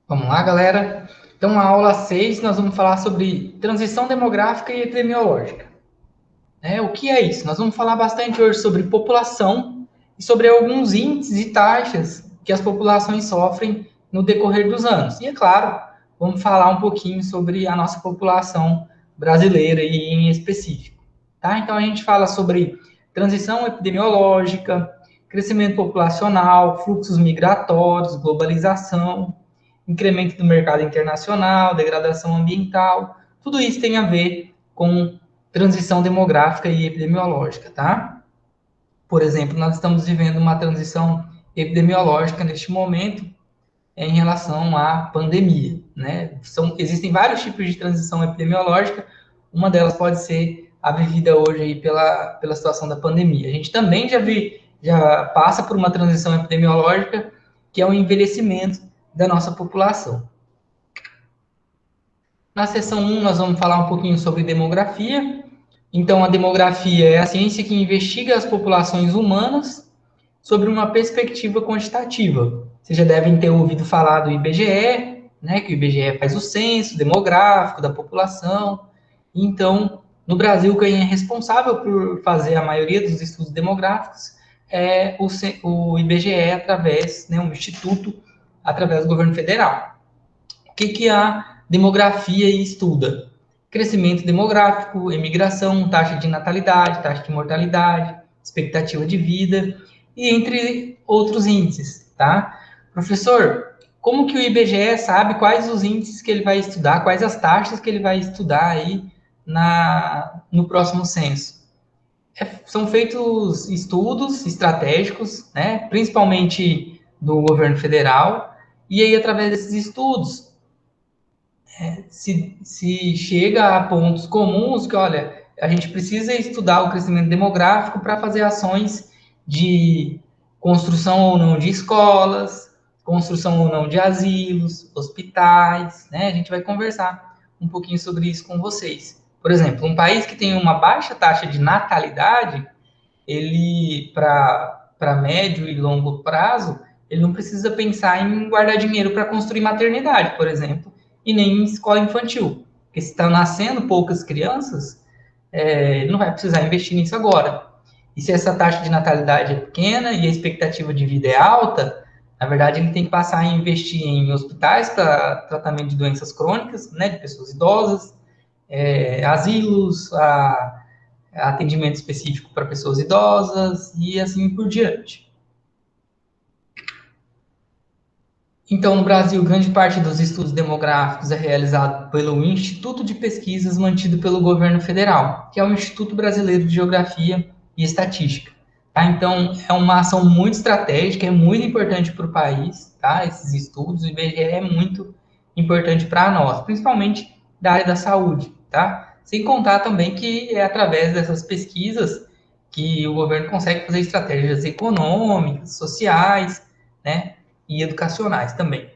Vamos lá, galera. Então, na aula 6, nós vamos falar sobre transição demográfica e epidemiológica. O que é isso? Nós vamos falar bastante hoje sobre população e sobre alguns índices e taxas que as populações sofrem no decorrer dos anos. E, é claro, vamos falar um pouquinho sobre a nossa população brasileira e em específico. Tá? Então, a gente fala sobre transição epidemiológica, crescimento populacional, fluxos migratórios, globalização, incremento do mercado internacional, degradação ambiental, tudo isso tem a ver com transição demográfica e epidemiológica, tá? Por exemplo, nós estamos vivendo uma transição epidemiológica neste momento em relação à pandemia, né? Existem vários tipos de transição epidemiológica, uma delas pode ser a vivida hoje aí pela situação da pandemia. A gente também já passa por uma transição epidemiológica, que é o envelhecimento da nossa população. Na seção 1, nós vamos falar um pouquinho sobre demografia. Então, a demografia é a ciência que investiga as populações humanas sobre uma perspectiva quantitativa. Vocês já devem ter ouvido falar do IBGE, né, que o IBGE faz o censo demográfico da população. Então, no Brasil, quem é responsável por fazer a maioria dos estudos demográficos é o IBGE, um instituto, através do governo federal. O que a demografia estuda? Crescimento demográfico, imigração, taxa de natalidade, taxa de mortalidade, expectativa de vida, e entre outros índices, tá? Professor, como que o IBGE sabe quais os índices que ele vai estudar, quais as taxas que ele vai estudar aí no próximo censo? São feitos estudos estratégicos, né, principalmente do governo federal, e aí, através desses estudos, se chega a pontos comuns que, olha, a gente precisa estudar o crescimento demográfico para fazer ações de construção ou não de escolas, construção ou não de asilos, hospitais, né? A gente vai conversar um pouquinho sobre isso com vocês. Por exemplo, um país que tem uma baixa taxa de natalidade, ele, para médio e longo prazo, ele não precisa pensar em guardar dinheiro para construir maternidade, por exemplo, e nem em escola infantil. Porque se está nascendo poucas crianças, ele não vai precisar investir nisso agora. E se essa taxa de natalidade é pequena e a expectativa de vida é alta, na verdade ele tem que passar a investir em hospitais para tratamento de doenças crônicas, né, de pessoas idosas, asilos, atendimento específico para pessoas idosas e assim por diante. Então, no Brasil, grande parte dos estudos demográficos é realizado pelo Instituto de Pesquisas mantido pelo governo federal, que é o Instituto Brasileiro de Geografia e Estatística. Tá? Então, é uma ação muito estratégica, é muito importante para o país, tá? Esses estudos, o IBGE é muito importante para nós, principalmente da área da saúde, tá? Sem contar também que é através dessas pesquisas que o governo consegue fazer estratégias econômicas, sociais, né? E educacionais também.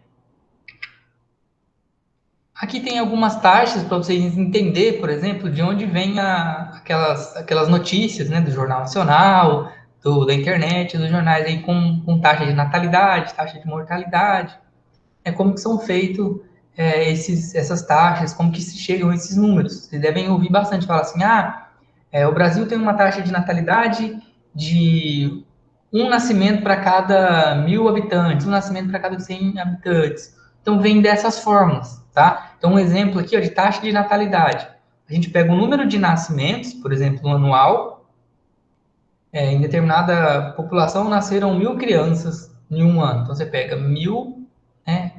Aqui tem algumas taxas para vocês entenderem, por exemplo, de onde vem aquelas notícias, né, do Jornal Nacional, da internet, dos jornais aí com taxa de natalidade, taxa de mortalidade, como que são feitos essas taxas, como que se chegam a esses números. Vocês devem ouvir bastante falar assim, o Brasil tem uma taxa de natalidade de um nascimento para cada 1.000 habitantes, um nascimento para cada 100 habitantes. Então, vem dessas formas, tá? Então, um exemplo aqui, de taxa de natalidade. A gente pega o número de nascimentos, por exemplo, anual, em determinada população nasceram 1.000 crianças em um ano. Então, você pega 1.000, né,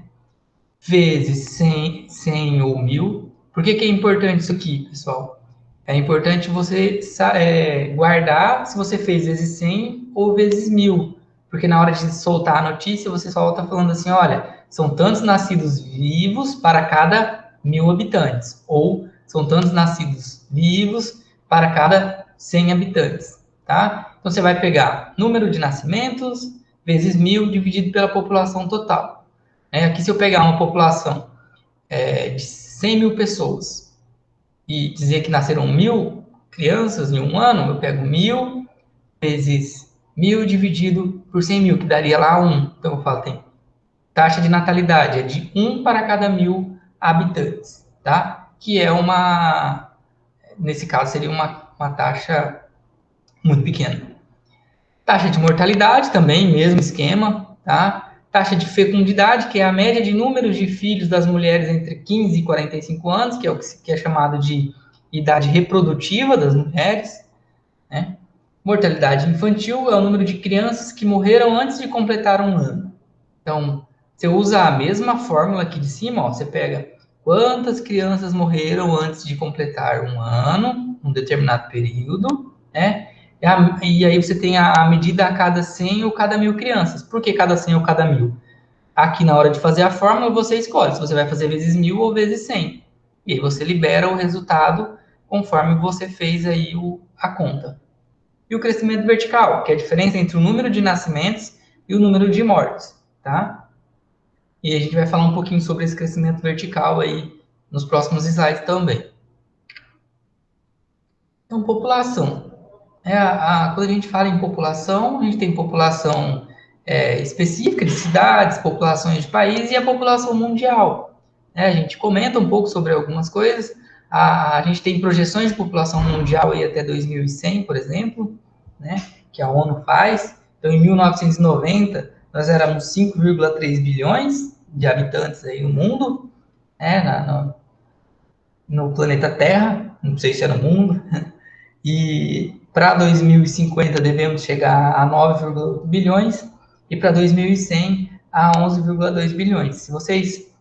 vezes 100 ou 1.000. Por que é importante isso aqui, pessoal? É importante você guardar se você fez vezes 100 ou vezes 1.000, porque na hora de soltar a notícia, você solta falando assim, olha, são tantos nascidos vivos para cada 1.000 habitantes, ou são tantos nascidos vivos para cada 100 habitantes, tá? Então, você vai pegar número de nascimentos vezes 1.000 dividido pela população total. Aqui, se eu pegar uma população de 100.000 pessoas, e dizer que nasceram 1.000 crianças em um ano, eu pego 1.000 vezes 1.000 dividido por 100.000, que daria lá 1. Então, eu falo, tem taxa de natalidade é de 1 para cada 1.000 habitantes, tá? Que é nesse caso, seria uma taxa muito pequena. Taxa de mortalidade também, mesmo esquema, tá? Taxa de fecundidade, que é a média de números de filhos das mulheres entre 15 e 45 anos, que é o que é chamado de idade reprodutiva das mulheres, né? Mortalidade infantil é o número de crianças que morreram antes de completar um ano. Então, você usa a mesma fórmula aqui de cima, ó, você pega quantas crianças morreram antes de completar um ano, um determinado período, né? E aí você tem a medida a cada 100 ou cada 1.000 crianças. Por que cada 100 ou cada 1.000? Aqui na hora de fazer a fórmula, você escolhe se você vai fazer vezes 1.000 ou vezes 100. E aí você libera o resultado conforme você fez aí a conta. E o crescimento vertical, que é a diferença entre o número de nascimentos e o número de mortes, tá? E a gente vai falar um pouquinho sobre esse crescimento vertical aí nos próximos slides também. Então, população. Quando a gente fala em população, a gente tem população específica de cidades, populações de países e a população mundial. A gente comenta um pouco sobre algumas coisas. A gente tem projeções de população mundial aí até 2100, por exemplo, né, que a ONU faz. Então, em 1990, nós éramos 5,3 bilhões de habitantes aí no mundo, no planeta Terra, não sei se era no mundo, e para 2050 devemos chegar a 9,8 bilhões e para 2100 a 11,2 bilhões. Se vocês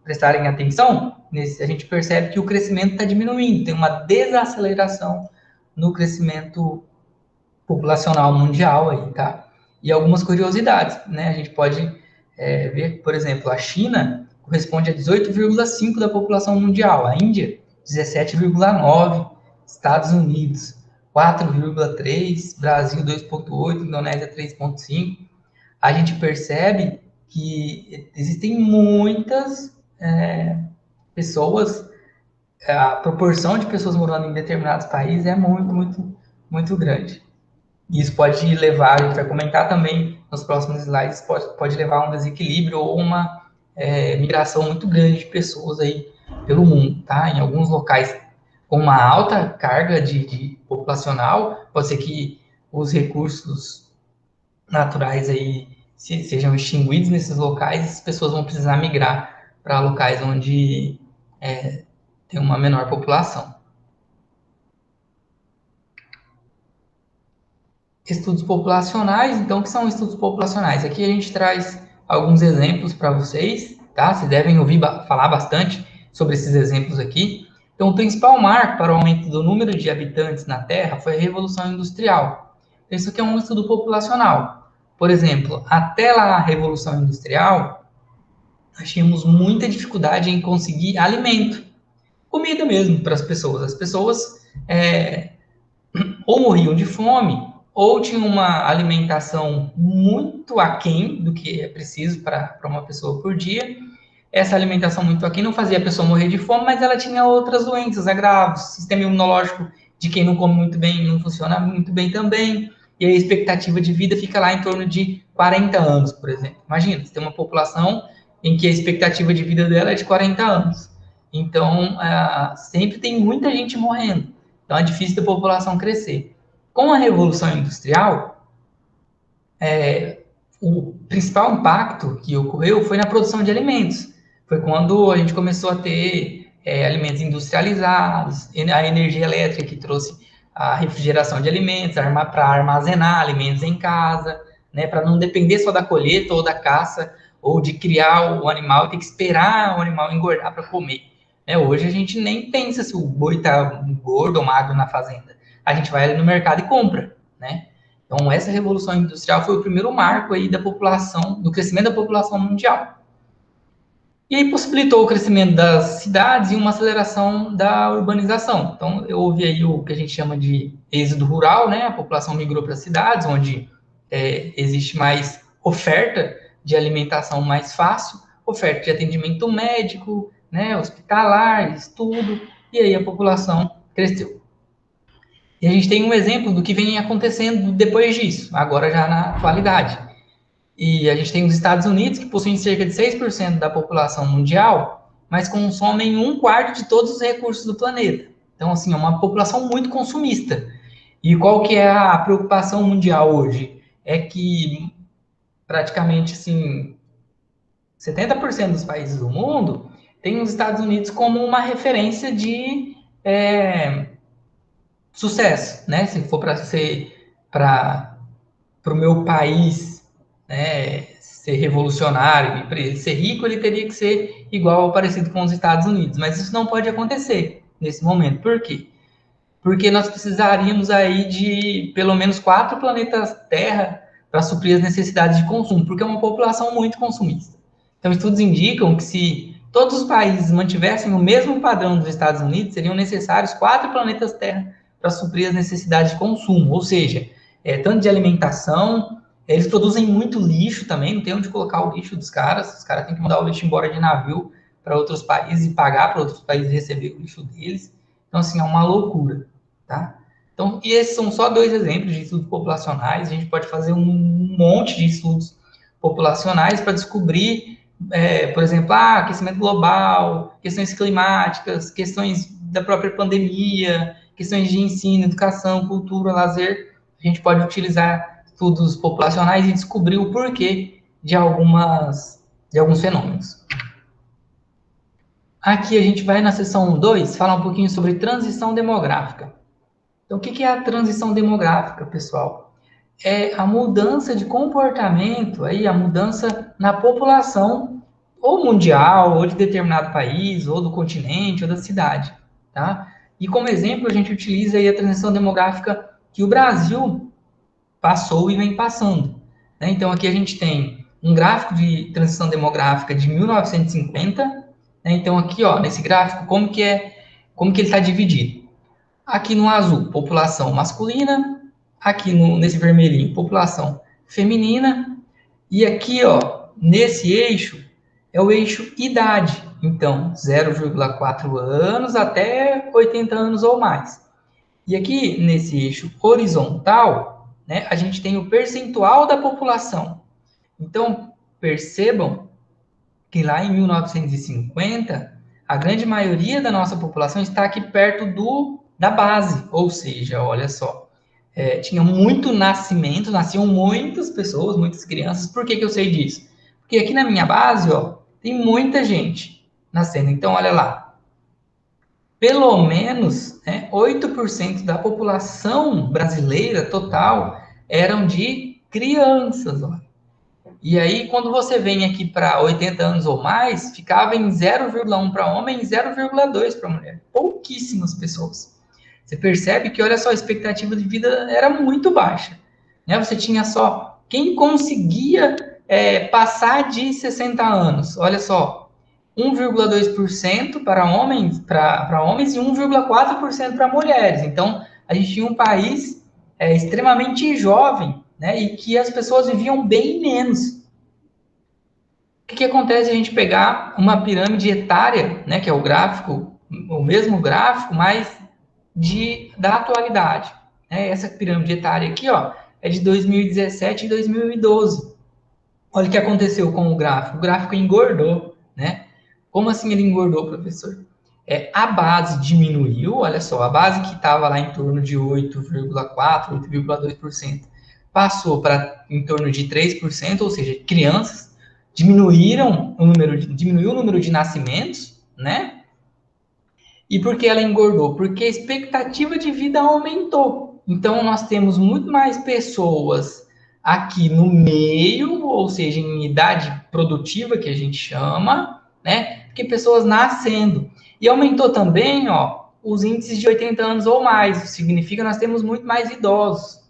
prestarem atenção, a gente percebe que o crescimento está diminuindo, tem uma desaceleração no crescimento populacional mundial aí, tá? E algumas curiosidades, né? A gente pode ver, por exemplo, a China corresponde a 18,5% da população mundial, a Índia 17,9%, Estados Unidos 4,3%, Brasil 2,8%, Indonésia 3,5%. A gente percebe que existem muitas pessoas, a proporção de pessoas morando em determinados países é muito, muito, muito grande. Isso pode levar, a gente vai comentar também nos próximos slides, pode levar a um desequilíbrio ou uma migração muito grande de pessoas aí pelo mundo, tá? Em alguns locais com uma alta carga de populacional, pode ser que os recursos naturais aí sejam extinguidos nesses locais e as pessoas vão precisar migrar para locais onde tem uma menor população. Estudos populacionais, então, o que são estudos populacionais? Aqui a gente traz alguns exemplos para vocês, tá? Vocês devem ouvir falar bastante sobre esses exemplos aqui. Então, o principal marco para o aumento do número de habitantes na Terra foi a Revolução Industrial. Então, isso aqui é um estudo populacional. Por exemplo, até lá a Revolução Industrial, nós tínhamos muita dificuldade em conseguir alimento, comida mesmo para as pessoas. As pessoas ou morriam de fome, ou tinham uma alimentação muito aquém do que é preciso para uma pessoa por dia. Essa alimentação muito aquém não fazia a pessoa morrer de fome, mas ela tinha outras doenças agravos. O sistema imunológico de quem não come muito bem não funciona muito bem também. E a expectativa de vida fica lá em torno de 40 anos, por exemplo. Imagina, você tem uma população em que a expectativa de vida dela é de 40 anos. Então, sempre tem muita gente morrendo. Então, é difícil da população crescer. Com a Revolução Industrial, o principal impacto que ocorreu foi na produção de alimentos. Foi quando a gente começou a ter alimentos industrializados, a energia elétrica que trouxe a refrigeração de alimentos, para armazenar alimentos em casa, né, para não depender só da colheita ou da caça, ou de criar o animal e ter que esperar o animal engordar para comer. Hoje a gente nem pensa se o boi está gordo ou magro na fazenda. A gente vai ali no mercado e compra, né? Então, essa revolução industrial foi o primeiro marco aí da população, do crescimento da população mundial. E aí possibilitou o crescimento das cidades e uma aceleração da urbanização. Então, houve aí o que a gente chama de êxodo rural, né? A população migrou para as cidades, onde existe mais oferta de alimentação mais fácil, oferta de atendimento médico, né, hospitalar, estudo, e aí a população cresceu. E a gente tem um exemplo do que vem acontecendo depois disso, agora já na atualidade. E a gente tem os Estados Unidos, que possuem cerca de 6% da população mundial, mas consomem um quarto de todos os recursos do planeta. Então, assim, é uma população muito consumista. E qual que é a preocupação mundial hoje? É que praticamente, assim, 70% dos países do mundo tem os Estados Unidos como uma referência de sucesso, né? Se for para ser para o meu país, né, ser revolucionário e para ele ser rico, ele teria que ser igual ou parecido com os Estados Unidos. Mas isso não pode acontecer nesse momento. Por quê? Porque nós precisaríamos aí de pelo menos 4 planetas Terra para suprir as necessidades de consumo, porque é uma população muito consumista. Então, estudos indicam que se todos os países mantivessem o mesmo padrão dos Estados Unidos, seriam necessários 4 planetas Terra para suprir as necessidades de consumo, ou seja, tanto de alimentação, eles produzem muito lixo também, não tem onde colocar o lixo dos caras, os caras têm que mandar o lixo embora de navio para outros países e pagar para outros países receber o lixo deles. Então, assim, é uma loucura, tá? Então, e esses são só 2 exemplos de estudos populacionais, a gente pode fazer um monte de estudos populacionais para descobrir, por exemplo, aquecimento global, questões climáticas, questões da própria pandemia, questões de ensino, educação, cultura, lazer. A gente pode utilizar estudos populacionais e descobrir o porquê de alguns fenômenos. Aqui a gente vai na seção 2 falar um pouquinho sobre transição demográfica. Então, o que é a transição demográfica, pessoal? É a mudança de comportamento, aí, a mudança na população, ou mundial, ou de determinado país, ou do continente, ou da cidade, tá? E como exemplo, a gente utiliza aí a transição demográfica que o Brasil passou e vem passando, né? Então, aqui a gente tem um gráfico de transição demográfica de 1950, né? Então, aqui, ó, nesse gráfico, como que ele está dividido? Aqui no azul, população masculina. Aqui nesse vermelhinho, população feminina. E aqui, ó, nesse eixo, é o eixo idade. Então, 0,4 anos até 80 anos ou mais. E aqui, nesse eixo horizontal, né, a gente tem o percentual da população. Então, percebam que lá em 1950, a grande maioria da nossa população está aqui perto da base, ou seja, olha só, tinha muito nascimento, nasciam muitas pessoas, muitas crianças. Por que eu sei disso? Porque aqui na minha base, ó, tem muita gente nascendo. Então, olha lá, pelo menos, né, 8% da população brasileira total eram de crianças, ó. E aí, quando você vem aqui para 80 anos ou mais, ficava em 0,1 para homem e 0,2 para mulher. Pouquíssimas pessoas. Você percebe que, olha só, a expectativa de vida era muito baixa. Né? Você tinha só quem conseguia passar de 60 anos. Olha só, 1,2% para homens e 1,4% para mulheres. Então, a gente tinha um país extremamente jovem, né, e que as pessoas viviam bem menos. O que acontece se a gente pegar uma pirâmide etária, né, que é o gráfico, o mesmo gráfico, mas da atualidade? Né? Essa pirâmide etária aqui, ó, é de 2017 e 2012. Olha o que aconteceu com o gráfico. O gráfico engordou, né? Como assim ele engordou, professor? A base diminuiu, olha só, a base que estava lá em torno de 8,4%, 8,2%, passou para em torno de 3%, ou seja, crianças diminuiu o número de nascimentos, né? E por que ela engordou? Porque a expectativa de vida aumentou. Então, nós temos muito mais pessoas aqui no meio, ou seja, em idade produtiva, que a gente chama, né? Que pessoas nascendo. E aumentou também, ó, os índices de 80 anos ou mais. Isso significa que nós temos muito mais idosos.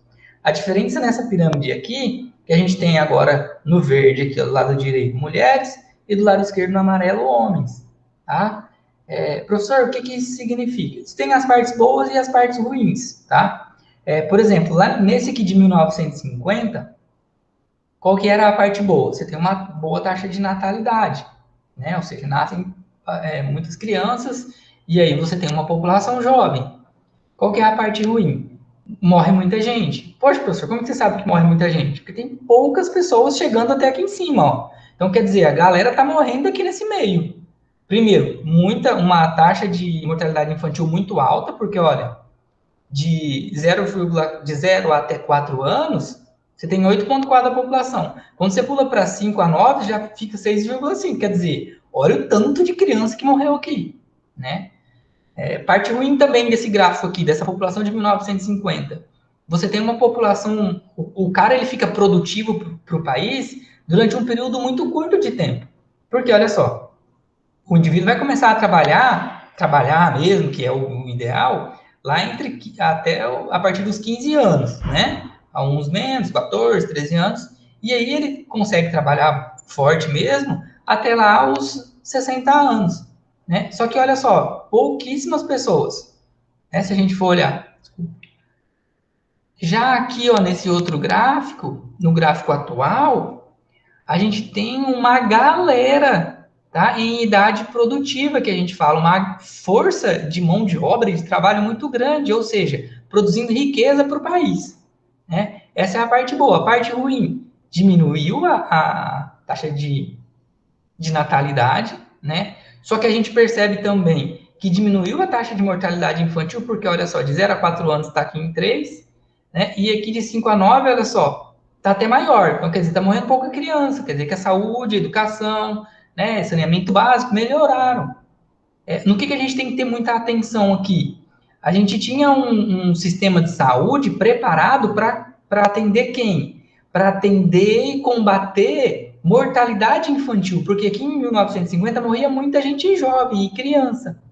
A diferença nessa pirâmide aqui, que a gente tem agora no verde, aqui do lado direito, mulheres, e do lado esquerdo, no amarelo, homens. Tá? Professor, o que isso significa? Isso tem as partes boas e as partes ruins, tá? Por exemplo, lá nesse aqui de 1950, qual que era a parte boa? Você tem uma boa taxa de natalidade, né? Ou seja, nascem muitas crianças e aí você tem uma população jovem. Qual que é a parte ruim? morre muita gente. Poxa, professor, como que você sabe que morre muita gente? Porque tem poucas pessoas chegando até aqui em cima, ó. Então, quer dizer, a galera tá morrendo aqui nesse meio. Primeiro, uma taxa de mortalidade infantil muito alta, porque, olha, de 0 até 4 anos, você tem 8,4 da população. Quando você pula para 5 a 9, já fica 6,5. Quer dizer, olha o tanto de criança que morreu aqui, né? Parte ruim também desse gráfico aqui, dessa população de 1950. Você tem uma população, o cara ele fica produtivo para o país durante um período muito curto de tempo. Porque, olha só, o indivíduo vai começar a trabalhar mesmo, que é o ideal, lá até a partir dos 15 anos, né? Há uns menos, 14, 13 anos, e aí ele consegue trabalhar forte mesmo até lá os 60 anos, né? Só que olha só, pouquíssimas pessoas, né? Se a gente for olhar. Já aqui, ó, nesse outro gráfico, no gráfico atual, a gente tem uma galera, tá, em idade produtiva, que a gente fala, uma força de mão de obra e de trabalho muito grande, ou seja, produzindo riqueza para o país, né? Essa é a parte boa. A parte ruim, diminuiu a taxa de natalidade, né? Só que a gente percebe também que diminuiu a taxa de mortalidade infantil, porque olha só, de 0 a 4 anos está aqui em 3, né? E aqui de 5 a 9, olha só, está até maior. Então, quer dizer, está morrendo pouca criança, quer dizer que a saúde, a educação, né, saneamento básico melhoraram. No que a gente tem que ter muita atenção aqui? A gente tinha um sistema de saúde preparado para atender quem? Para atender e combater mortalidade infantil, porque aqui em 1950 morria muita gente jovem e criança.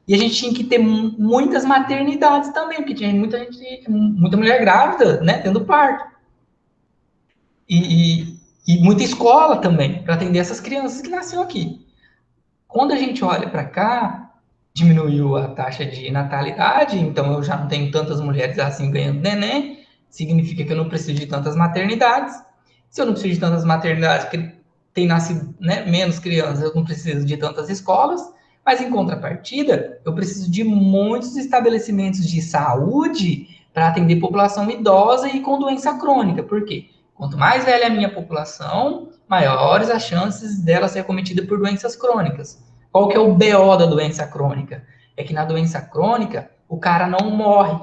E a gente tinha que ter muitas maternidades também, porque tinha muita gente, muita mulher grávida, né, tendo parto. E muita escola também, para atender essas crianças que nasceram aqui. Quando a gente olha para cá, diminuiu a taxa de natalidade, então eu já não tenho tantas mulheres assim ganhando neném, significa que eu não preciso de tantas maternidades. Se eu não preciso de tantas maternidades, porque tem nascido, né, menos crianças, eu não preciso de tantas escolas, mas em contrapartida, eu preciso de muitos estabelecimentos de saúde para atender população idosa e com doença crônica. Por quê? Quanto mais velha é a minha população, maiores as chances dela ser acometida por doenças crônicas. Qual que é o BO da doença crônica? É que na doença crônica, o cara não morre,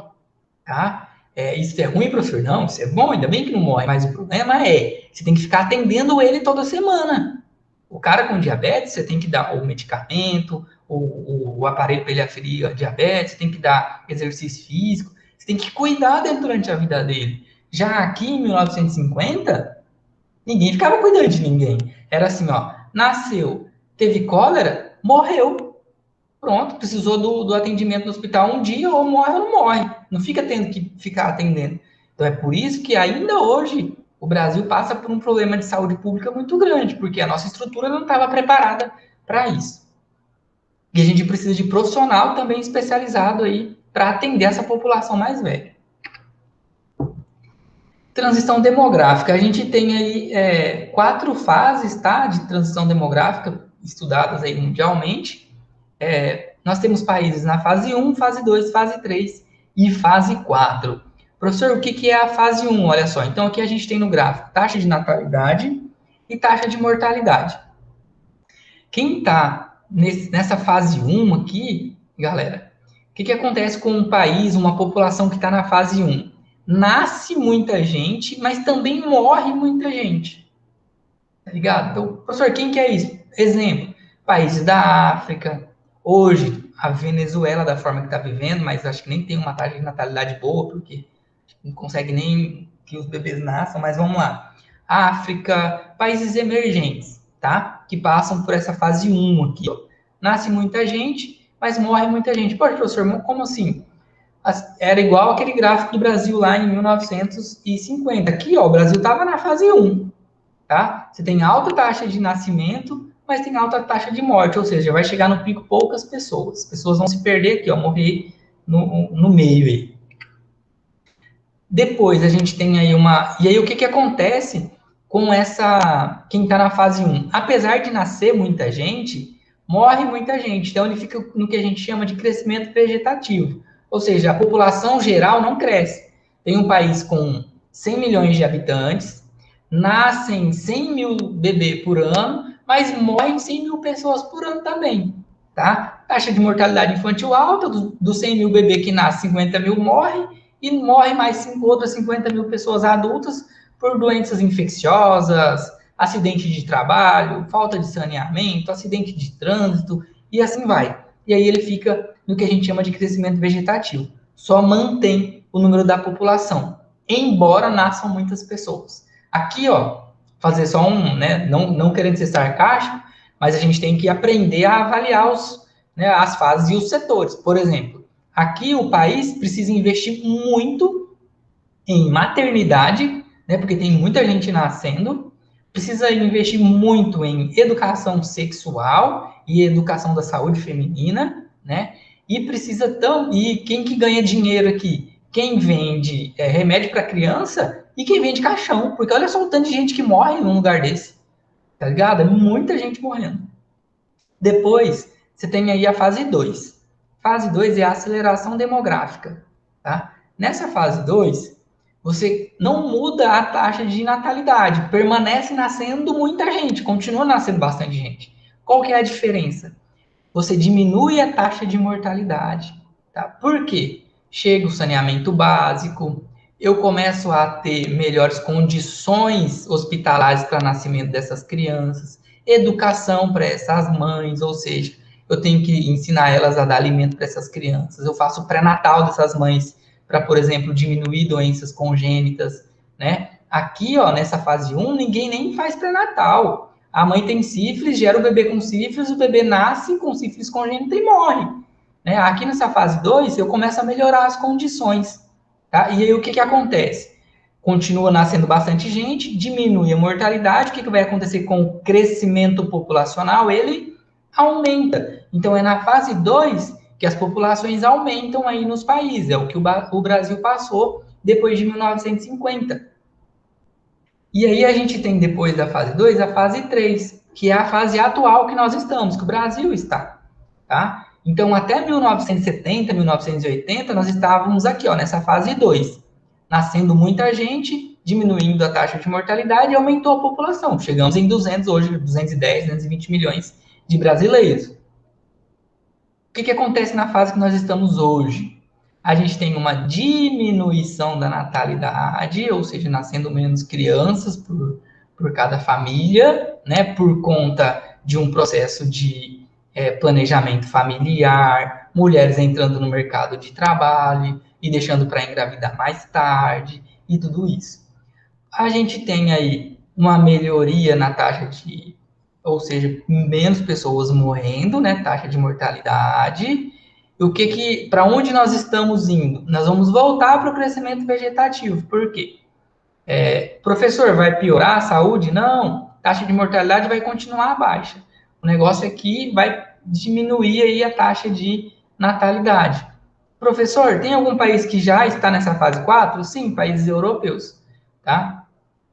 tá? Isso é ruim, professor? Não, isso é bom, ainda bem que não morre, mas o problema é, você tem que ficar atendendo ele toda semana. O cara com diabetes, você tem que dar o medicamento, o aparelho para ele aferir a diabetes, você tem que dar exercício físico, você tem que cuidar dele durante a vida dele. Já aqui em 1950, ninguém ficava cuidando de ninguém. Era assim, ó, nasceu, teve cólera, morreu. Pronto, precisou do atendimento no hospital um dia, ou morre ou não morre. Não fica tendo que ficar atendendo. Então é por isso que ainda hoje o Brasil passa por um problema de saúde pública muito grande, porque a nossa estrutura não estava preparada para isso. E a gente precisa de profissional também especializado aí para atender essa população mais velha. Transição demográfica. A gente tem aí 4 fases, tá, de transição demográfica estudadas aí mundialmente. Nós temos países na fase 1, fase 2, fase 3 e fase 4. Professor, o que é a fase 1? Olha só, então aqui a gente tem no gráfico taxa de natalidade e taxa de mortalidade. Quem está nessa fase 1 aqui, galera, o que acontece com um país, uma população que está na fase 1? Nasce muita gente, mas também morre muita gente. Tá ligado? Então, professor, quem que é isso? Exemplo, países da África, hoje a Venezuela da forma que está vivendo, mas acho que nem tem uma taxa de natalidade boa, porque não consegue nem que os bebês nasçam, mas vamos lá. África, países emergentes, tá? Que passam por essa fase 1 aqui, ó. Nasce muita gente, mas morre muita gente. Poxa, professor, como assim? Era igual aquele gráfico do Brasil lá em 1950. Aqui, ó, o Brasil estava na fase 1, tá? Você tem alta taxa de nascimento, mas tem alta taxa de morte, ou seja, vai chegar no pico poucas pessoas. As pessoas vão se perder aqui, ó, morrer no meio aí. Depois a gente tem aí uma... E aí o que acontece com quem está na fase 1? Apesar de nascer muita gente, morre muita gente. Então ele fica no que a gente chama de crescimento vegetativo. Ou seja, a população geral não cresce. tem um país com 100 milhões de habitantes, nascem 100 mil bebês por ano, mas morrem 100 mil pessoas por ano também, tá? Taxa de mortalidade infantil alta, dos 100 mil bebês que nascem, 50 mil morrem, e morre mais outras 50 mil pessoas adultas por doenças infecciosas, acidente de trabalho, falta de saneamento, acidente de trânsito, e assim vai. E aí ele fica no que a gente chama de crescimento vegetativo. Só mantém o número da população, embora nasçam muitas pessoas. Aqui, ó, fazer só né, não querendo ser sarcástico, mas a gente tem que aprender a avaliar né, as fases e os setores. Por exemplo, aqui o país precisa investir muito em maternidade, né, porque tem muita gente nascendo, precisa investir muito em educação sexual e educação da saúde feminina, né, e quem que ganha dinheiro aqui? Quem vende remédio para criança e quem vende caixão, porque olha só o tanto de gente que morre num lugar desse, tá ligado? É muita gente morrendo. Depois, você tem aí a fase 2. Fase 2 é a aceleração demográfica, tá? Nessa fase 2, você não muda a taxa de natalidade, permanece nascendo muita gente, continua nascendo bastante gente. Qual que é a diferença? Você diminui a taxa de mortalidade, tá? Por quê? Chega o saneamento básico, eu começo a ter melhores condições hospitalares para nascimento dessas crianças, educação para essas mães, ou seja, eu tenho que ensinar elas a dar alimento para essas crianças, eu faço pré-natal dessas mães para, por exemplo, diminuir doenças congênitas, né? Aqui, ó, nessa fase 1, ninguém nem faz pré-natal. A mãe tem sífilis, gera o bebê com sífilis, o bebê nasce com sífilis congênita e morre. Né? Aqui nessa fase 2, eu começo a melhorar as condições. Tá? E aí o que acontece? Continua nascendo bastante gente, diminui a mortalidade, o que vai acontecer com o crescimento populacional? Ele aumenta. Então é na fase 2 que as populações aumentam aí nos países, é o que o Brasil passou depois de 1950. E aí a gente tem depois da fase 2 a fase 3, que é a fase atual que nós estamos, que o Brasil está, tá? Então, até 1970, 1980, nós estávamos aqui, ó, nessa fase 2, nascendo muita gente, diminuindo a taxa de mortalidade e aumentou a população. Chegamos em 200 hoje, 210, 220 milhões de brasileiros. O que acontece na fase que nós estamos hoje? A gente tem uma diminuição da natalidade, ou seja, nascendo menos crianças por cada família, né, por conta de um processo de planejamento familiar, mulheres entrando no mercado de trabalho e deixando para engravidar mais tarde, e tudo isso. A gente tem aí uma melhoria na taxa de, ou seja, menos pessoas morrendo, né, taxa de mortalidade. Para onde nós estamos indo? Nós vamos voltar para o crescimento vegetativo. Por quê? Professor, vai piorar a saúde? Não, taxa de mortalidade vai continuar baixa. O negócio é que vai diminuir aí a taxa de natalidade. Professor, tem algum país que já está nessa fase 4? Sim, países europeus, tá?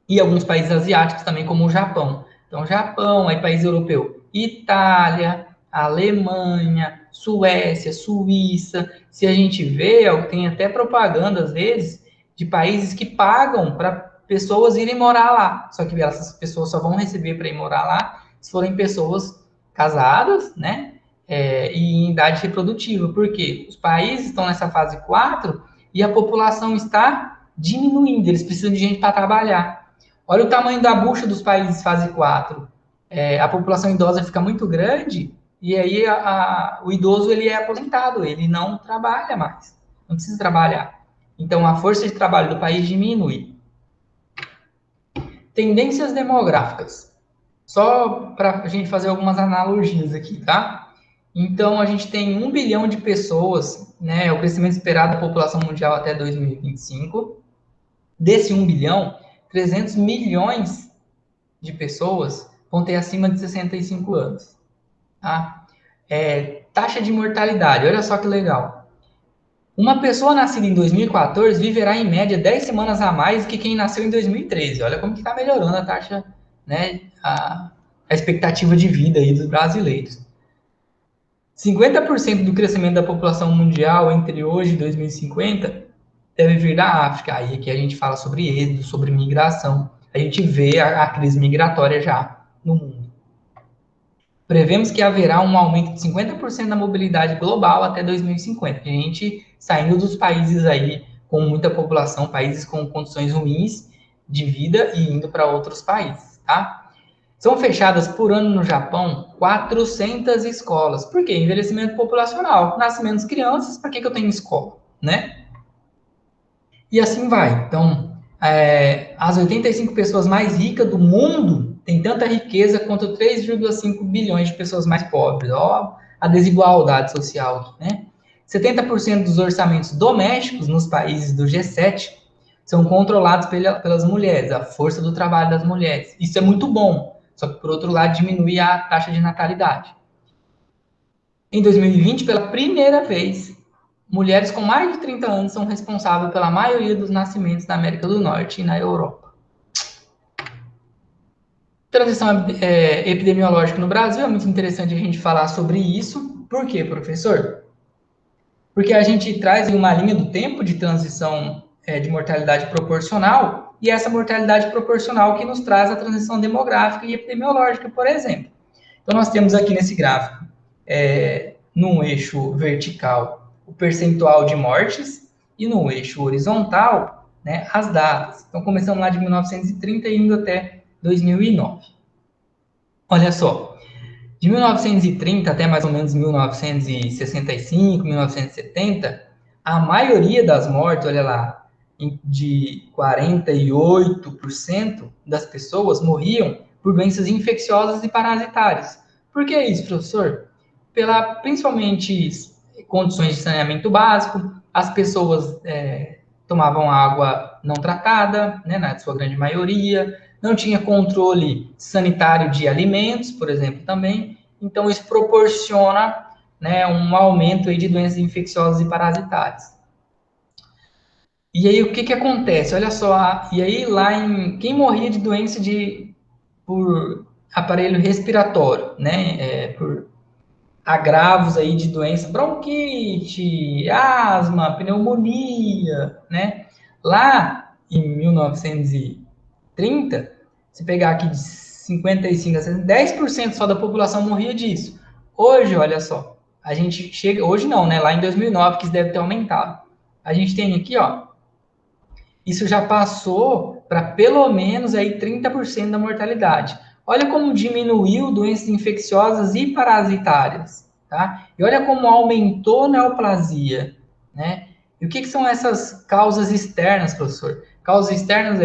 E alguns países asiáticos também, como o Japão. Então, Japão, aí país europeu, Itália, Alemanha, Suécia, Suíça. Se a gente vê, tem até propaganda, às vezes, de países que pagam para pessoas irem morar lá. Só que essas pessoas só vão receber para ir morar lá se forem pessoas casadas, né? E em idade reprodutiva. Por quê? Os países estão nessa fase 4 e a população está diminuindo. Eles precisam de gente para trabalhar. Olha o tamanho da bucha dos países fase 4. A população idosa fica muito grande e aí o idoso ele é aposentado, ele não trabalha mais, não precisa trabalhar. Então, a força de trabalho do país diminui. Tendências demográficas. Só para a gente fazer algumas analogias aqui, tá? Então, a gente tem 1 bilhão de pessoas, né? O crescimento esperado da população mundial até 2025. Desse 1 bilhão, 300 milhões de pessoas vão ter acima de 65 anos. Tá? Taxa de mortalidade, olha só que legal. Uma pessoa nascida em 2014 viverá em média 10 semanas a mais que quem nasceu em 2013. Olha como que está melhorando a taxa, né, a expectativa de vida aí dos brasileiros. 50% do crescimento da população mundial entre hoje e 2050 deve vir da África. Aí aqui a gente fala sobre êxodo, sobre migração. A gente vê a crise migratória já no mundo. Prevemos que haverá um aumento de 50% da mobilidade global até 2050. A gente saindo dos países aí com muita população, países com condições ruins de vida e indo para outros países, tá? São fechadas por ano no Japão 400 escolas. Por quê? Envelhecimento populacional. Nasce menos crianças, para que eu tenho escola, né? E assim vai. Então, as 85 pessoas mais ricas do mundo têm tanta riqueza quanto 3,5 bilhões de pessoas mais pobres. Ó, a desigualdade social aqui, né? 70% dos orçamentos domésticos nos países do G7 são controlados pelas mulheres, a força do trabalho das mulheres. Isso é muito bom, só que, por outro lado, diminui a taxa de natalidade. Em 2020, pela primeira vez, mulheres com mais de 30 anos são responsáveis pela maioria dos nascimentos na América do Norte e na Europa. Transição epidemiológica no Brasil, é muito interessante a gente falar sobre isso. Por quê, professor? Porque a gente traz uma linha do tempo de transição de mortalidade proporcional, e essa mortalidade proporcional que nos traz a transição demográfica e epidemiológica, por exemplo. Então, nós temos aqui nesse gráfico, num eixo vertical, o percentual de mortes, e no eixo horizontal, né, as datas. Então, começando lá de 1930 e indo até 2009. Olha só, de 1930 até mais ou menos 1965, 1970, a maioria das mortes, olha lá, de 48% das pessoas morriam por doenças infecciosas e parasitárias. Por que isso, professor? Principalmente condições de saneamento básico, as pessoas tomavam água não tratada, né, na sua grande maioria, não tinha controle sanitário de alimentos, por exemplo, também. Então, isso proporciona, né, um aumento aí de doenças infecciosas e parasitárias. E aí, o que acontece? Olha só, e aí quem morria de doença por aparelho respiratório, né, por agravos aí de doença, bronquite, asma, pneumonia, né? Lá em 1930, se pegar aqui de 55 a 10% só da população morria disso. Hoje, olha só, a gente chega, hoje não, né? Lá em 2009 que isso deve ter aumentado. A gente tem aqui, ó, isso já passou para pelo menos aí 30% da mortalidade. Olha como diminuiu doenças infecciosas e parasitárias, tá? E olha como aumentou a neoplasia, né? E o que são essas causas externas, professor? Causas externas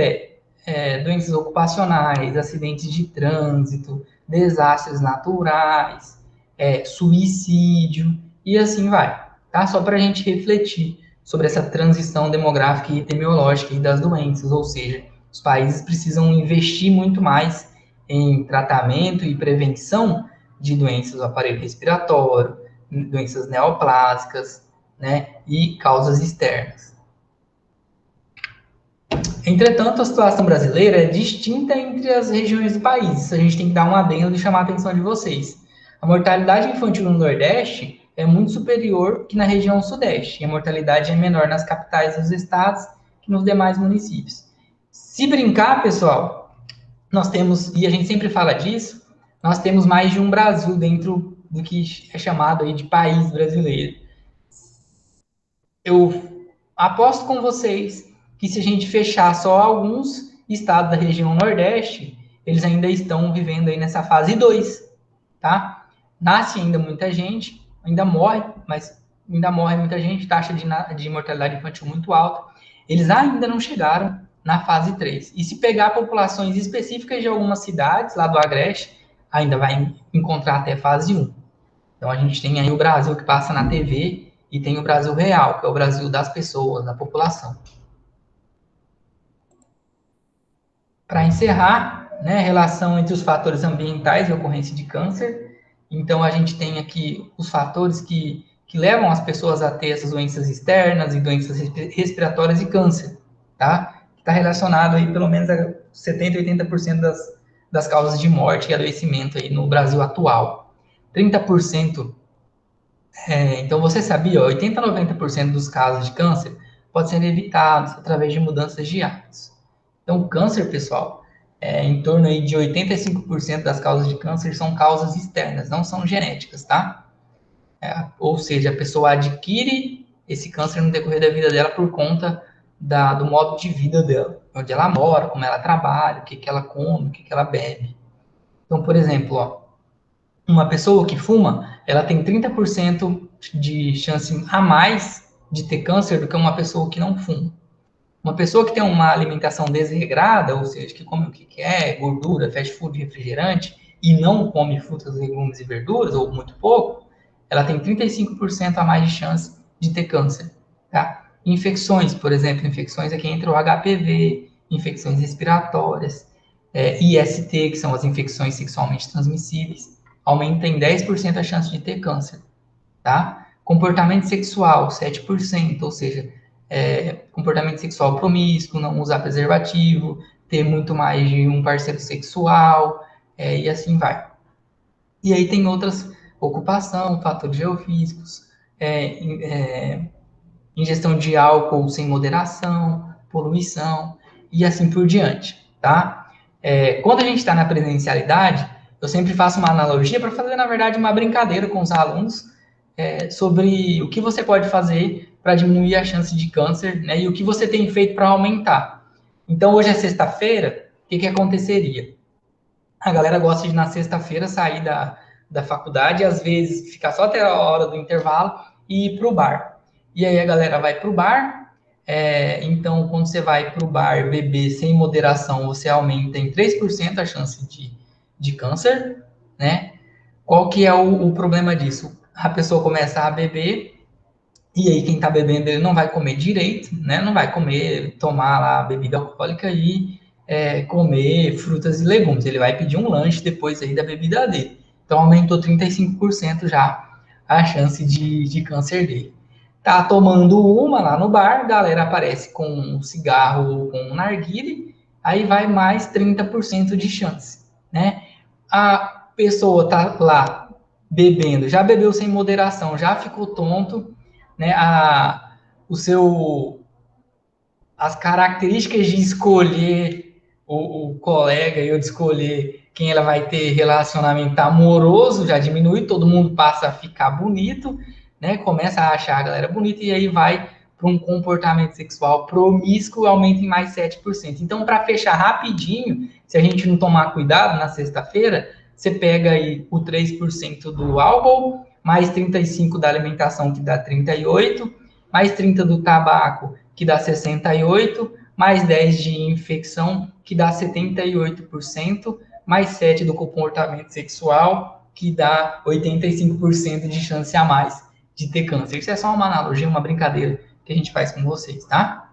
doenças ocupacionais, acidentes de trânsito, desastres naturais, suicídio, e assim vai, tá? Só para a gente refletir sobre essa transição demográfica e epidemiológica das doenças, ou seja, os países precisam investir muito mais em tratamento e prevenção de doenças do aparelho respiratório, doenças neoplásicas, né, e causas externas. Entretanto, a situação brasileira é distinta entre as regiões do país. Isso a gente tem que dar um adendo e chamar a atenção de vocês. A mortalidade infantil no Nordeste é muito superior que na região Sudeste, e a mortalidade é menor nas capitais dos estados que nos demais municípios. Se brincar, pessoal, nós temos, e a gente sempre fala disso, nós temos mais de um Brasil dentro do que é chamado aí de país brasileiro. Eu aposto com vocês que se a gente fechar só alguns estados da região Nordeste, eles ainda estão vivendo aí nessa fase 2, tá? Nasce ainda muita gente, ainda morre, mas ainda morre muita gente, taxa de mortalidade infantil muito alta. Eles ainda não chegaram na fase 3. E se pegar populações específicas de algumas cidades lá do Agreste, ainda vai encontrar até fase 1. Então a gente tem aí o Brasil que passa na TV e tem o Brasil real, que é o Brasil das pessoas, da população. Para encerrar, né, relação entre os fatores ambientais e ocorrência de câncer. Então, a gente tem aqui os fatores que levam as pessoas a ter essas doenças externas e doenças respiratórias e câncer, tá? Está relacionado aí pelo menos a 70%, 80% das causas de morte e adoecimento aí no Brasil atual. 30%, então você sabia, 80% a 90% dos casos de câncer pode ser evitado através de mudanças de hábitos. Então, o câncer, pessoal, em torno aí de 85% das causas de câncer são causas externas, não são genéticas, tá? Ou seja, a pessoa adquire esse câncer no decorrer da vida dela por conta do modo de vida dela, onde ela mora, como ela trabalha, o que, que ela come, o que, que ela bebe. Então, por exemplo, ó, uma pessoa que fuma, ela tem 30% de chance a mais de ter câncer do que uma pessoa que não fuma. Uma pessoa que tem uma alimentação desregrada, ou seja, que come o que quer, gordura, fast food, refrigerante, e não come frutas, legumes e verduras, ou muito pouco, ela tem 35% a mais de chance de ter câncer. Tá? Infecções, por exemplo, infecções aqui entra o HPV, infecções respiratórias, IST, que são as infecções sexualmente transmissíveis, aumenta em 10% a chance de ter câncer. Tá? Comportamento sexual, 7%, ou seja, comportamento sexual promíscuo, não usar preservativo, ter muito mais de um parceiro sexual, e assim vai. E aí tem outras, ocupação, fatores geofísicos, ingestão de álcool sem moderação, poluição, e assim por diante, tá? Quando a gente está na presencialidade, eu sempre faço uma analogia para fazer, na verdade, uma brincadeira com os alunos, sobre o que você pode fazer para diminuir a chance de câncer, né? E o que você tem feito para aumentar. Então, hoje é sexta-feira, o que aconteceria? A galera gosta de, na sexta-feira, sair da faculdade, e às vezes ficar só até a hora do intervalo e ir para o bar. E aí a galera vai para o bar, então quando você vai para o bar beber sem moderação, você aumenta em 3% a chance de câncer, né? Qual que é o problema disso? A pessoa começa a beber, e aí quem está bebendo ele não vai comer direito, né? Não vai comer, tomar lá bebida alcoólica e comer frutas e legumes. Ele vai pedir um lanche depois aí da bebida dele. Então aumentou 35% já a chance de câncer dele. Tá tomando uma lá no bar, a galera aparece com um cigarro ou com um narguile, aí vai mais 30% de chance, né? A pessoa tá lá bebendo, já bebeu sem moderação, já ficou tonto, né? O seu, as características de escolher o colega e de escolher quem ela vai ter relacionamento amoroso já diminui, todo mundo passa a ficar bonito, né? Começa a achar a galera bonita e aí vai para um comportamento sexual promíscuo, aumenta em mais 7%. Então, para fechar rapidinho, se a gente não tomar cuidado na sexta-feira, você pega aí o 3% do álcool, mais 35% da alimentação, que dá 38%, mais 30% do tabaco, que dá 68%, mais 10% de infecção, que dá 78%, mais 7% do comportamento sexual, que dá 85% de chance a mais de ter câncer. Isso é só uma analogia, uma brincadeira que a gente faz com vocês, tá?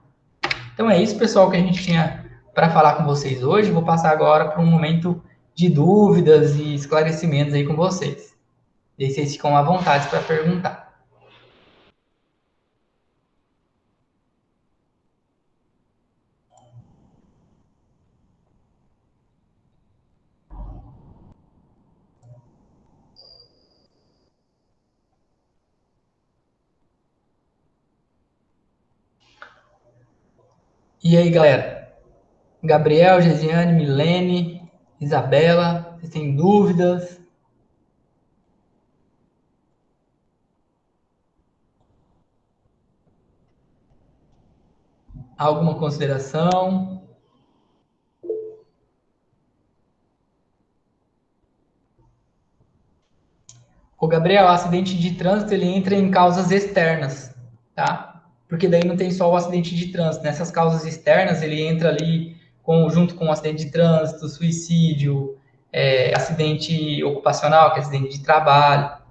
Então é isso, pessoal, que a gente tinha para falar com vocês hoje. Vou passar agora para um momento de dúvidas e esclarecimentos aí com vocês. E aí vocês ficam à vontade para perguntar. E aí, galera? Gabriel, Gesiane, Milene, Isabela, vocês têm dúvidas? Alguma consideração? O Gabriel, o acidente de trânsito, ele entra em causas externas, tá? Porque daí não tem só o acidente de trânsito. Nessas causas externas, ele entra ali junto com o acidente de trânsito, suicídio, acidente ocupacional, que é acidente de trabalho.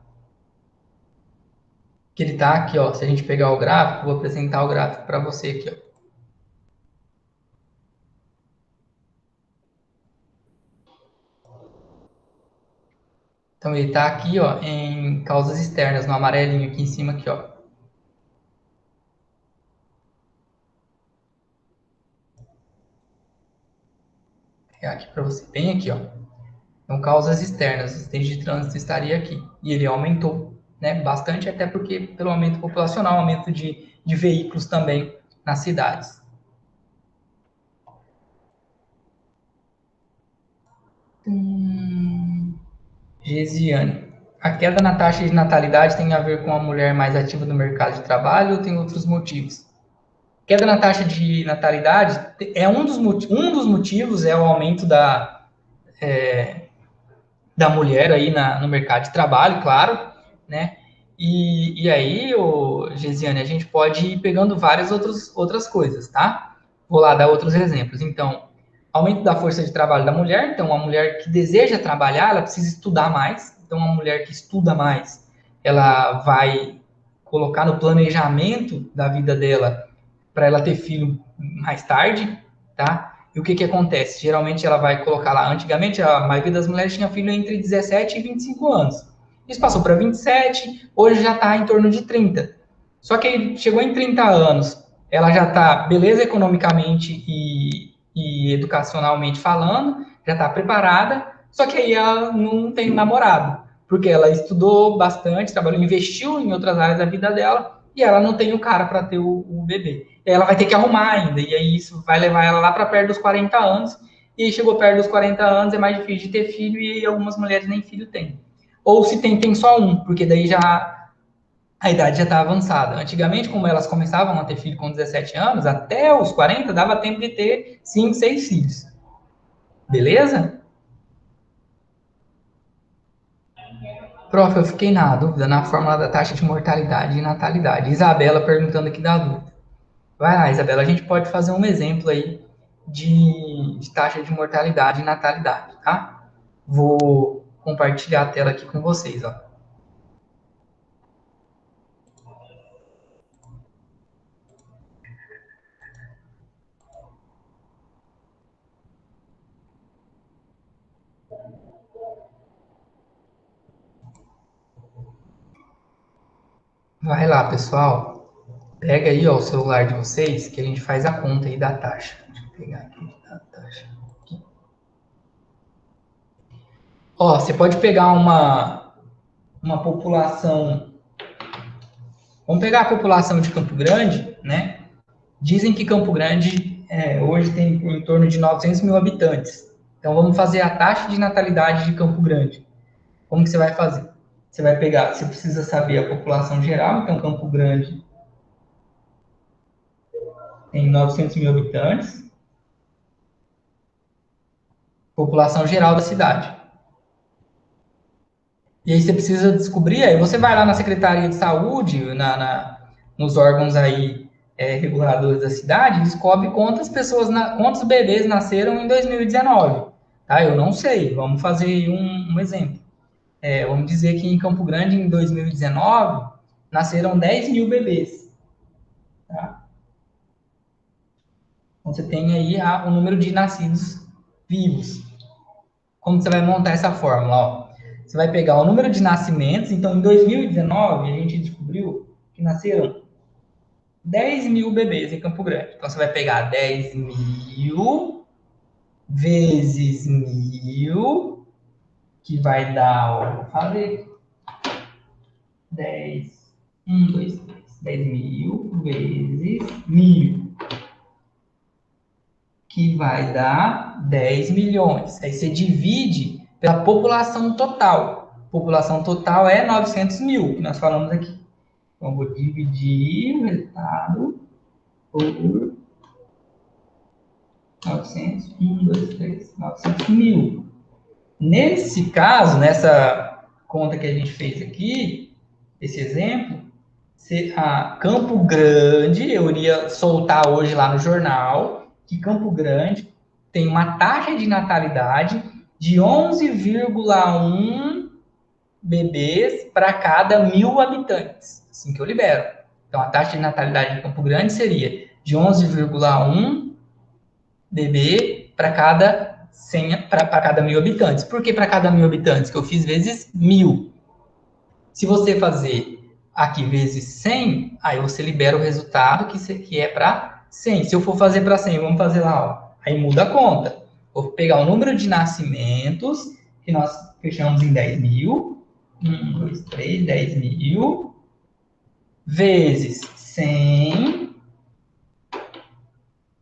Que ele tá aqui, ó. Se a gente pegar o gráfico, vou apresentar o gráfico para você aqui, ó. Então ele tá aqui, ó, em causas externas, no amarelinho aqui em cima aqui, ó. É aqui para você, bem aqui, ó. Então, causas externas, o acidente de trânsito estaria aqui. E ele aumentou, né, bastante, até porque pelo aumento populacional, aumento de veículos também nas cidades. Gesiane. A queda na taxa de natalidade tem a ver com a mulher mais ativa no mercado de trabalho ou tem outros motivos? Queda na taxa de natalidade é um dos motivos é o aumento da mulher aí no mercado de trabalho, claro, né? E aí, Gesiane, a gente pode ir pegando várias outras coisas, tá? Vou lá dar outros exemplos. Então, aumento da força de trabalho da mulher. Então, a mulher que deseja trabalhar, ela precisa estudar mais. Então, a mulher que estuda mais, ela vai colocar no planejamento da vida dela para ela ter filho mais tarde, tá? E o que acontece? Geralmente ela vai colocar lá, antigamente a maioria das mulheres tinha filho entre 17 e 25 anos. Isso passou para 27, hoje já está em torno de 30. Só que aí chegou em 30 anos, ela já está beleza economicamente e educacionalmente falando, já está preparada, só que aí ela não tem namorado, porque ela estudou bastante, trabalhou, investiu em outras áreas da vida dela, e ela não tem o cara para ter o bebê. Ela vai ter que arrumar ainda, e aí isso vai levar ela lá para perto dos 40 anos, e aí chegou perto dos 40 anos, é mais difícil de ter filho, e algumas mulheres nem filho têm. Ou se tem só um, porque daí já a idade já está avançada. Antigamente, como elas começavam a ter filho com 17 anos, até os 40 dava tempo de ter 5, 6 filhos. Beleza? Prof, eu fiquei na dúvida na fórmula da taxa de mortalidade e natalidade. Isabela perguntando aqui da dúvida. Vai lá, Isabela, a gente pode fazer um exemplo aí de taxa de mortalidade e natalidade, tá? Vou compartilhar a tela aqui com vocês, ó. Vai lá, pessoal. Pega aí, ó, o celular de vocês, que a gente faz a conta aí da taxa. Deixa eu pegar aqui a taxa. Aqui. Ó, você pode pegar uma população. Vamos pegar a população de Campo Grande, né? Dizem que Campo Grande hoje tem em torno de 900 mil habitantes. Então, vamos fazer a taxa de natalidade de Campo Grande. Como que você vai fazer? Você vai pegar, você precisa saber a população geral, então Campo Grande tem 900 mil habitantes, população geral da cidade. E aí você precisa descobrir, aí você vai lá na Secretaria de Saúde, nos órgãos aí reguladores da cidade, descobre quantas pessoas, quantos bebês nasceram em 2019. Tá? Eu não sei, vamos fazer um exemplo. Vamos dizer que em Campo Grande, em 2019, nasceram 10 mil bebês. Tá? Então, você tem aí o número de nascidos vivos. Como você vai montar essa fórmula? Ó, você vai pegar o número de nascimentos. Então, em 2019, a gente descobriu que nasceram 10 mil bebês em Campo Grande. Então, você vai pegar 10 mil vezes 1000, que vai dar, ó, vou fazer 10, 1, 2, 3, 10 mil vezes 1000, que vai dar 10 milhões. Aí você divide pela população total. População total é 900 mil, que nós falamos aqui. Então, vou dividir o resultado por 900, 1, 2, 3, 900 mil. Nesse caso, nessa conta que a gente fez aqui, esse exemplo, a Campo Grande, eu iria soltar hoje lá no jornal, que Campo Grande tem uma taxa de natalidade de 11,1 bebês para cada 1000 habitantes, assim que eu libero. Então, a taxa de natalidade em Campo Grande seria de 11,1 bebê para cada 100, para cada 1000 habitantes. Por que para cada 1000 habitantes? Que eu fiz vezes 1000. Se você fazer aqui vezes 100, aí você libera o resultado que é para 100. Se eu for fazer para 100, vamos fazer lá, ó, aí muda a conta. Vou pegar o número de nascimentos, que nós fechamos em 10 mil. 1, 2, 3, 10 mil. Vezes 100.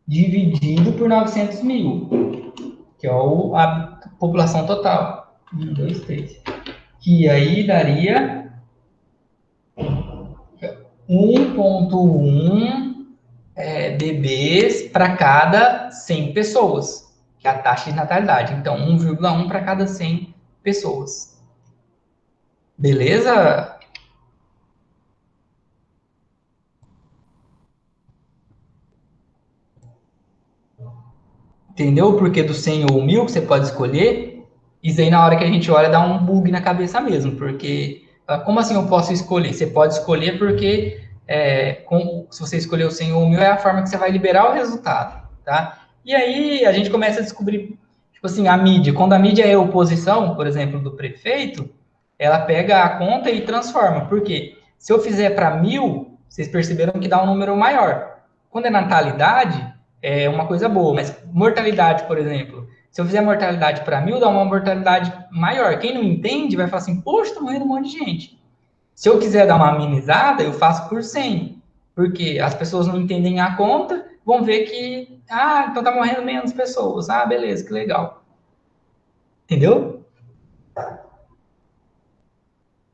dividido por 900 mil, que é a população total. 1, 2, 3. Que aí daria 1,1 bebês para cada 100 pessoas, que é a taxa de natalidade. Então, 1,1 para cada 100 pessoas. Beleza? Entendeu o porquê do 100 ou 1.000 que você pode escolher? Isso aí, na hora que a gente olha, dá um bug na cabeça mesmo, porque como assim eu posso escolher? Você pode escolher porque se você escolher o 100 ou 1.000 é a forma que você vai liberar o resultado, tá? E aí a gente começa a descobrir, tipo assim, a mídia. Quando a mídia é oposição, por exemplo, do prefeito, ela pega a conta e transforma. Por quê? Se eu fizer para 1.000, vocês perceberam que dá um número maior. Quando é natalidade, é uma coisa boa, mas mortalidade, por exemplo, se eu fizer mortalidade para 1.000, dá uma mortalidade maior. Quem não entende vai falar assim, poxa, tá morrendo um monte de gente. Se eu quiser dar uma amenizada, eu faço por 100, porque as pessoas não entendem a conta, vão ver que, então tá morrendo menos pessoas. Ah, beleza, que legal. Entendeu?